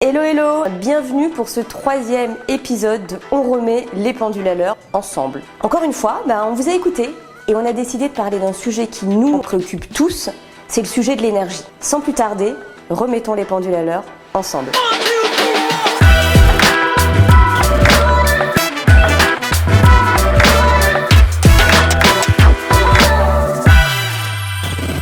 Hello hello, bienvenue pour ce 3e épisode de On remet les pendules à l'heure ensemble. Encore une fois, on vous a écouté et on a décidé de parler d'un sujet qui nous préoccupe tous, c'est le sujet de l'énergie. Sans plus tarder, remettons les pendules à l'heure ensemble.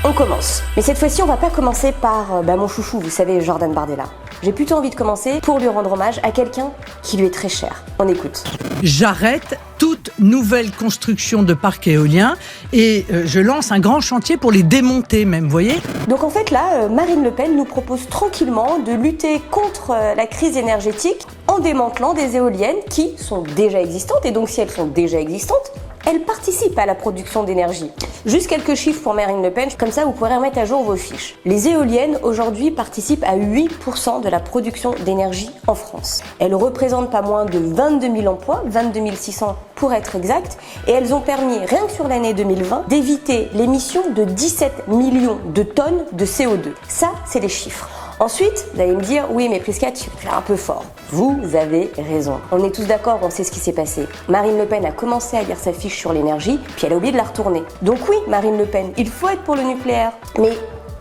On commence. Mais cette fois-ci, on va pas commencer par mon chouchou, vous savez, Jordan Bardella. J'ai plutôt envie de commencer pour lui rendre hommage à quelqu'un qui lui est très cher. On écoute. J'arrête toute nouvelle construction de parcs éoliens et je lance un grand chantier pour les démonter même, vous voyez ? Donc en fait là, Marine Le Pen nous propose tranquillement de lutter contre la crise énergétique en démantelant des éoliennes qui sont déjà existantes. Et donc si elles sont déjà existantes, elles participent à la production d'énergie. Juste quelques chiffres pour Marine Le Pen, comme ça vous pourrez remettre à jour vos fiches. Les éoliennes aujourd'hui participent à 8% de la production d'énergie en France. Elles représentent pas moins de 22 000 emplois, 22 600 pour être exact, et elles ont permis, rien que sur l'année 2020, d'éviter l'émission de 17 millions de tonnes de CO2. Ça, c'est les chiffres. Ensuite, vous allez me dire, oui mais Prisca, tu fais un peu fort. Vous avez raison. On est tous d'accord, on sait ce qui s'est passé. Marine Le Pen a commencé à lire sa fiche sur l'énergie, puis elle a oublié de la retourner. Donc oui, Marine Le Pen, il faut être pour le nucléaire. Mais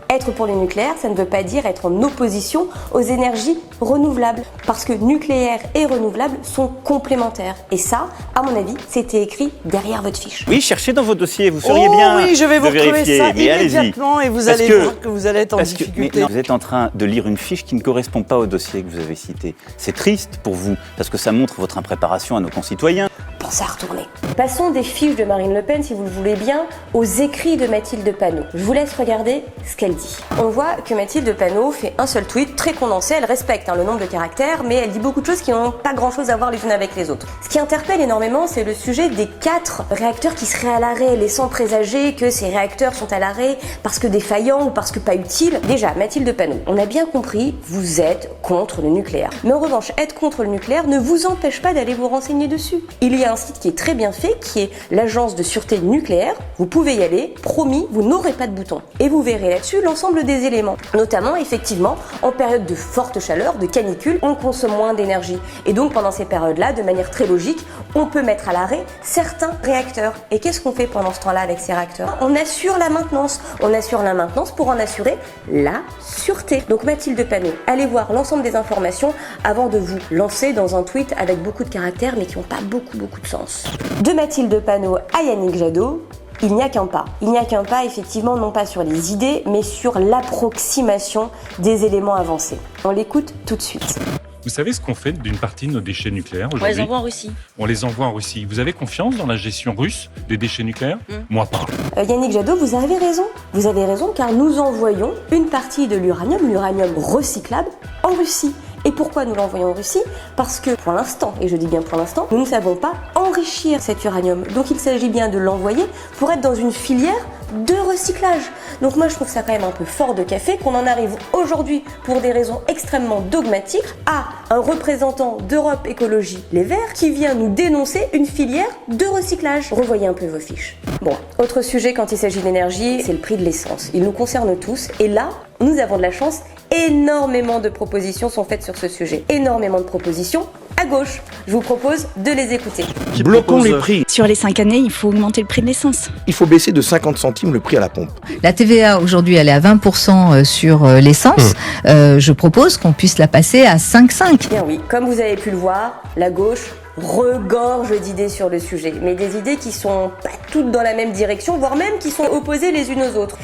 être pour le nucléaire, ça ne veut pas dire être en opposition aux énergies renouvelables. Parce que nucléaire et renouvelable sont complémentaires. Et ça, à mon avis, c'était écrit derrière votre fiche. Oui, cherchez dans vos dossiers, vous sauriez bien. Oui, je vais vous retrouver ça mais immédiatement et vous allez voir que vous allez être en difficulté. Vous êtes en train de lire une fiche qui ne correspond pas au dossier que vous avez cité. C'est triste pour vous, parce que ça montre votre impréparation à nos concitoyens. Pensez à retourner. Passons des fiches de Marine Le Pen, si vous le voulez bien, aux écrits de Mathilde Panot. Je vous laisse regarder ce qu'elle dit. On voit que Mathilde Panot fait un seul tweet, très condensé, elle respecte le nombre de caractères, mais elle dit beaucoup de choses qui n'ont pas grand-chose à voir les unes avec les autres. Ce qui interpelle énormément, c'est le sujet des 4 réacteurs qui seraient à l'arrêt, laissant présager que ces réacteurs sont à l'arrêt parce que défaillants ou parce que pas utiles. Déjà, Mathilde Panot, on a bien compris, vous êtes contre le nucléaire. Mais en revanche, être contre le nucléaire ne vous empêche pas d'aller vous renseigner dessus. Il y a un site qui est très bien fait, qui est l'Agence de sûreté nucléaire. Vous pouvez y aller, promis, vous n'aurez pas de bouton. Et vous verrez là-dessus l'ensemble des éléments. Notamment, effectivement, en période de forte chaleur, de canicule, on consomme moins d'énergie. Et donc, pendant ces périodes-là, de manière très logique, on peut mettre à l'arrêt certains réacteurs. Et qu'est-ce qu'on fait pendant ce temps-là avec ces réacteurs ? On assure la maintenance. On assure la maintenance pour en assurer la sûreté. Donc, Mathilde Panot, allez voir l'ensemble des informations avant de vous lancer dans un tweet avec beaucoup de caractères, mais qui n'ont pas beaucoup de sens. De Mathilde Panot à Yannick Jadot, il n'y a qu'un pas. Il n'y a qu'un pas, effectivement, non pas sur les idées, mais sur l'approximation des éléments avancés. On l'écoute tout de suite. Vous savez ce qu'on fait d'une partie de nos déchets nucléaires aujourd'hui ? On les envoie en Russie. On les envoie en Russie. Vous avez confiance dans la gestion russe des déchets nucléaires ? Moi pas. Yannick Jadot, vous avez raison. Vous avez raison car nous envoyons une partie de l'uranium recyclable, en Russie. Et pourquoi nous l'envoyons en Russie ? Parce que pour l'instant, et je dis bien pour l'instant, nous ne savons pas enrichir cet uranium. Donc il s'agit bien de l'envoyer pour être dans une filière de recyclage. Donc moi je trouve ça quand même un peu fort de café qu'on en arrive aujourd'hui pour des raisons extrêmement dogmatiques à un représentant d'Europe Écologie Les Verts qui vient nous dénoncer une filière de recyclage. Revoyez un peu vos fiches. Bon, autre sujet quand il s'agit d'énergie, c'est le prix de l'essence. Il nous concerne tous et là, nous avons de la chance, énormément de propositions sont faites sur ce sujet. Énormément de propositions à gauche. Je vous propose de les écouter. Bloquons les prix. Sur les 5 années, il faut augmenter le prix de l'essence. Il faut baisser de 50 centimes le prix à la pompe. La TVA aujourd'hui elle est à 20% sur l'essence. Je propose qu'on puisse la passer à 5,5. Bien oui, comme vous avez pu le voir, la gauche regorge d'idées sur le sujet. Mais des idées qui sont pas toutes dans la même direction, voire même qui sont opposées les unes aux autres.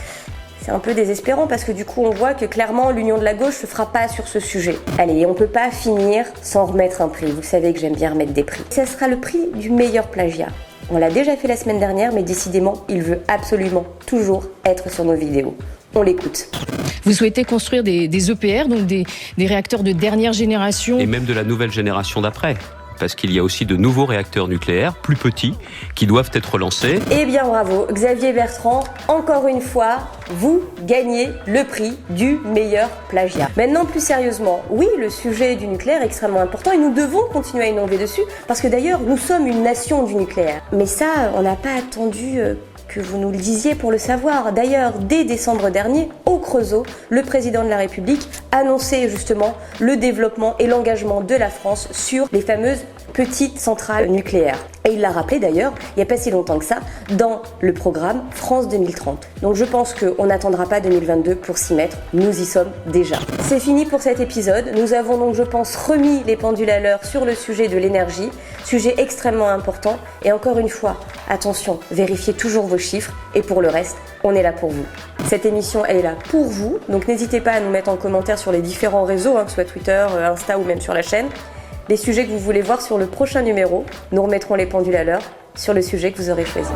C'est un peu désespérant parce que du coup on voit que clairement l'union de la gauche se fera pas sur ce sujet. Allez, on peut pas finir sans remettre un prix. Vous savez que j'aime bien remettre des prix. Ça sera le prix du meilleur plagiat. On l'a déjà fait la semaine dernière, mais décidément, il veut absolument toujours être sur nos vidéos. On l'écoute. Vous souhaitez construire des EPR, donc des réacteurs de dernière génération. Et même de la nouvelle génération d'après. Parce qu'il y a aussi de nouveaux réacteurs nucléaires, plus petits, qui doivent être lancés. Eh bien bravo, Xavier Bertrand, encore une fois, vous gagnez le prix du meilleur plagiat. Maintenant, plus sérieusement, oui, le sujet du nucléaire est extrêmement important et nous devons continuer à innover dessus, parce que d'ailleurs, nous sommes une nation du nucléaire. Mais ça, on n'a pas attendu que vous nous le disiez pour le savoir. D'ailleurs, dès décembre dernier, au Creusot, le président de la République annonçait justement le développement et l'engagement de la France sur les fameuses petites centrales nucléaires. Et il l'a rappelé d'ailleurs, il n'y a pas si longtemps que ça, dans le programme France 2030. Donc je pense qu'on n'attendra pas 2022 pour s'y mettre, nous y sommes déjà. C'est fini pour cet épisode, nous avons donc je pense remis les pendules à l'heure sur le sujet de l'énergie, sujet extrêmement important, et encore une fois, attention, vérifiez toujours vos chiffres, et pour le reste, on est là pour vous. Cette émission, elle est là pour vous, donc n'hésitez pas à nous mettre en commentaire sur les différents réseaux, que ce soit Twitter, Insta ou même sur la chaîne, les sujets que vous voulez voir sur le prochain numéro. Nous remettrons les pendules à l'heure sur le sujet que vous aurez choisi.